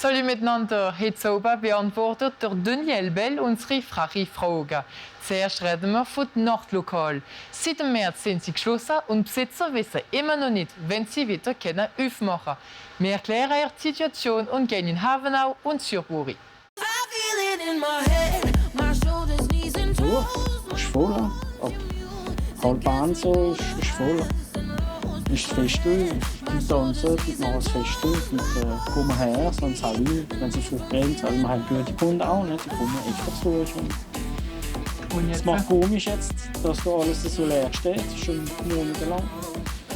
Salut miteinander. Heute Abend beantwortet der Daniel Bell unsere freche Fragen. Zuerst reden wir von dem Nachtlokal. Seit dem März sind sie geschlossen und die Besitzer wissen immer noch nicht, wenn sie wieder aufmachen können. Wir erklären ihre Situation und gehen in Havenau und Zürich. Ist voll. Ab halb eins so ist voll. Ist das Festel, die tanzen, die machen das Festel, die kommen her, sonst alle, wenn es schon brennt, weil wir haben gute Kunden auch, ne? Die kommen extra zu schon. Es macht komisch jetzt, dass da alles so leer steht, schon monatelang.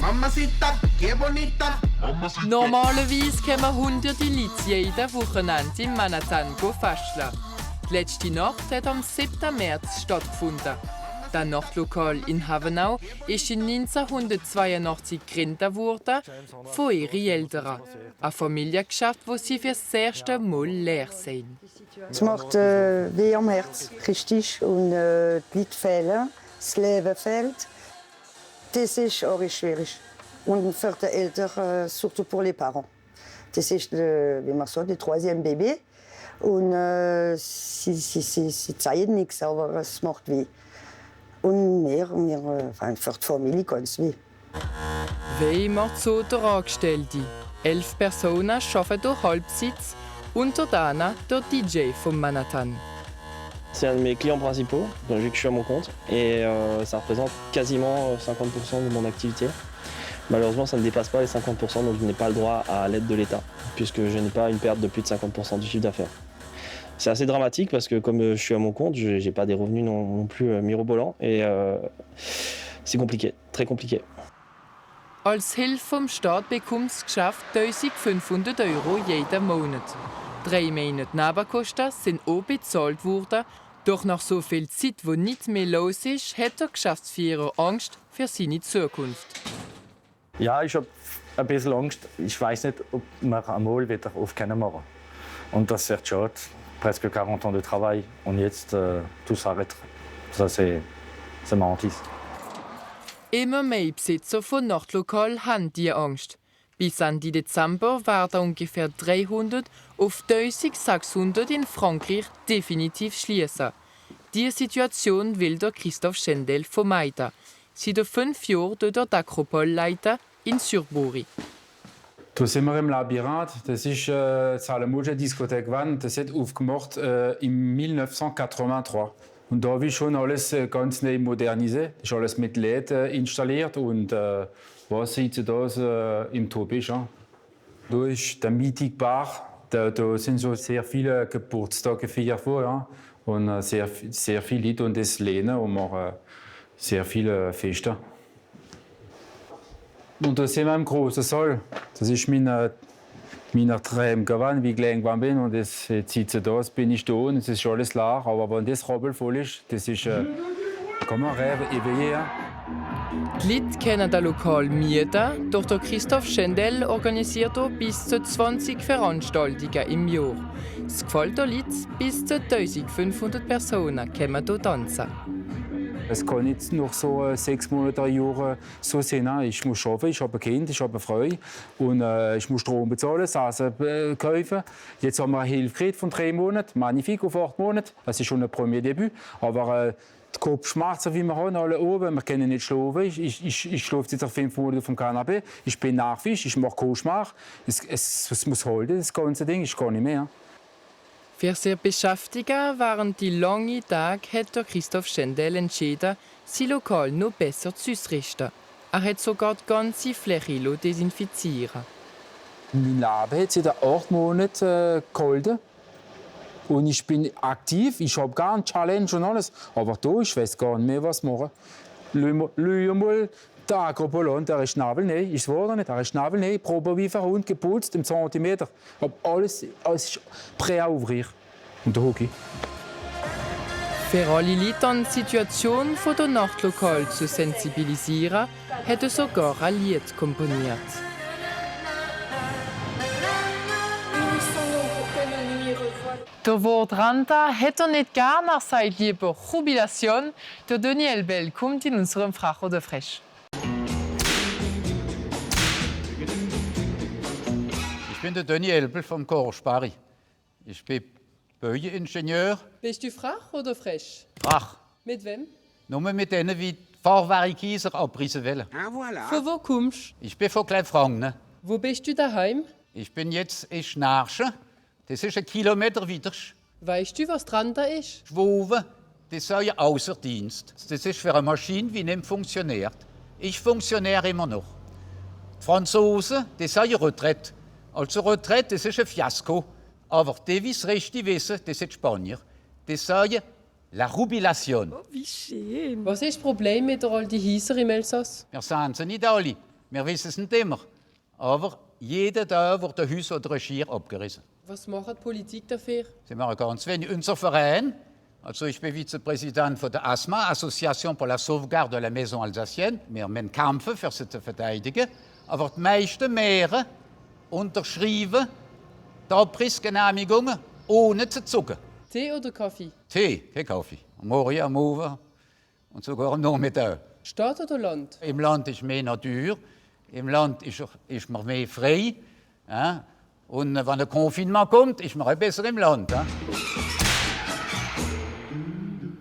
Mamacita, que bonita. Normalerweise kommen hunderte Leute jeden Wochenende in Manhattan festeln. Die letzte Nacht hat am 7. März stattgefunden. Das Nachtlokal in Havenau ist in 1982 gegründet worden von ihren Eltern. Ein Familiengeschäft, das sie für das erste Mal leer sehen. Es macht weh am Herz, richtig. Und die Leute fehlen, das Leben fehlt. Das ist auch schwierig. Und für die Eltern, surtout pour les parents. Das ist, wie man sagt, der 3. Baby. Und sie zeigen nichts, aber es macht weh. Und für die Familie ganz weh. Weh macht so der Angestellte. 11 Personen arbeiten durch Halbzeit, unter denen der DJ von Manhattan. C'est un de mes clients principaux, donc vu que je suis à mon compte, et ça représente quasiment 50% de mon activité. Malheureusement, ça ne dépasse pas les 50%, donc je n'ai pas le droit à l'aide de l'État, puisque je n'ai pas une perte de plus de 50% du chiffre d'affaires. C'est assez dramatique parce que comme je suis à mon compte, je n'ai pas des revenus non plus mirobolants et c'est compliqué, très compliqué. Als Hilfe vom Staat bekommt das Geschäft 1500 € jeden Monat. 3 Monate Nebenkosten sind auch bezahlt worden. Doch nach so viel Zeit, wo nicht mehr los ist, hat der Geschäftsführer Angst für seine Zukunft. Ja, ich habe ein bisschen Angst. Ich weiß nicht, ob wir einmal wieder aufmachen können. Und das ist sehr schade. Presque 40 ans de travail. Und jetzt tout s'arrête. Ça, c'est ma hantise. Immer mehr Besitzer von Nachtlokalen haben diese Angst. Bis Ende Dezember werden ungefähr 300 auf 1600 in Frankreich definitiv schließen. Diese Situation will der Christophe Schendel vermeiden. Seit 5 Jahren tut er die Acropole leiten in Zürich. Da sind wir im Labyrinth. Das ist Salamoja Diskothek One. Das hat aufgemacht im 1983. Und da habe ich schon alles ganz neu modernisiert. Das ist alles mit LED installiert und was sieht das im Top ist. Ja. Da ist der Meeting Bar. Da sind so sehr viele Geburtstage gefeiert worden. Ja. Und sehr viele Leute und das lehnen und machen sehr viele Feste. Und da sind wir im großen Saal. Das ist meine Träume gewesen, wie ich klein gewesen bin. Und jetzt sitze da, jetzt bin ich da und es ist alles leer. Aber wenn das Rabbel voll ist, das ist, kann man rêve éveillé. Die Leute können das Lokal mieten, doch der Christophe Schendel organisiert auch bis zu 20 Veranstaltungen im Jahr. Es gefällt den Leuten, bis zu 1500 Personen kommen hier tanzen. Es kann nicht noch so 6 Monate, ein Jahr so sein. Ich muss arbeiten, ich habe ein Kind, ich habe eine Frau und ich muss Strom bezahlen, Sachen kaufen. Jetzt haben wir eine Hilfe gekriegt von 3 Monaten, magnifique auf 8 Monate. Das ist schon ein Premier Debüt. Aber die Kopfschmerzen, wie wir haben, alle oben, wir können nicht schlafen. Ich schlafe jetzt auf 5 Monate vom Kanapee. Ich bin nachfisch, ich mache Koschmach. Es muss halten, das ganze Ding, ich kann nicht mehr. Für sich beschäftigen während die langen Tage hat der Christophe Schendel entschieden, sein Lokal noch besser zu ausrichten. Er hat sogar die ganze Fläche desinfizieren. Mein Leben hat seit 8 Monaten gehalten. Und ich bin aktiv, ich habe gar eine Challenge und alles. Aber da, ich weiß gar nicht mehr, was machen. Schau mal, der Agropolon, der ist schnabelneu, ist wahr nicht, der ist schnabelneu, probe wie verhund, geputzt im Zentimeter. Ich habe alles ist prêt à ouvrir. Und da hocke ich. Für alle Leute an die Situation der Nachtlokal zu sensibilisieren, hat er sogar ein Lied komponiert. Der Wort Ranta hätte er nicht gern, er sagt lieber Jubilation. Der Daniel Bell kommt in unserem Fracho de Fraiche. bin der Dani Elbel vom Korspari. Ich bin Böje-Ingenieur. Bist du frach oder frisch? Ach, Mit wem? nur mit denen wie die Fahrwerkeiser abrissen wollen. Von wo kommst Ich bin von Kleinfranken. Ne? du? Wo bist du daheim? Ich bin jetzt in Schnarchen. Das ist 1 Kilometer weiter. Weißt du, was dran da ist? Schwoven, das sei ja außer Dienst. Das ist für eine Maschine, die nicht funktioniert. Ich funktioniere immer noch. Die Franzosen, das sei ja Retraite. Also Retraite, das ist ein Fiasko. Aber die, wie es richtig wissen, das sind die Spanier. Das sei la Jubilation. Was ist das Problem mit der alten Häuser im Elsass? Wir sehen sie nicht alle. Wir wissen es nicht immer. Aber jeden Tag wird ein Haus oder ein Schier abgerissen. Was macht die Politik dafür? Sie machen ganz wenig. Unser Verein, also ich bin Vizepräsident von der ASMA, Association pour la Sauvegarde de la Maison Alsacienne. Wir müssen kämpfen, für sie zu verteidigen. Aber die meisten Meere unterschreiben die Abrissgenehmigungen, ohne zu zucken. Tee oder Kaffee? Tee, kein Kaffee. Am Morgen, am Abend und sogar am Nachmittag. Stadt oder Land? Im Land ist mehr Natur, im Land ist man mehr frei. Ja? Und wenn ein Confinement kommt, ist man auch besser im Land. Ja?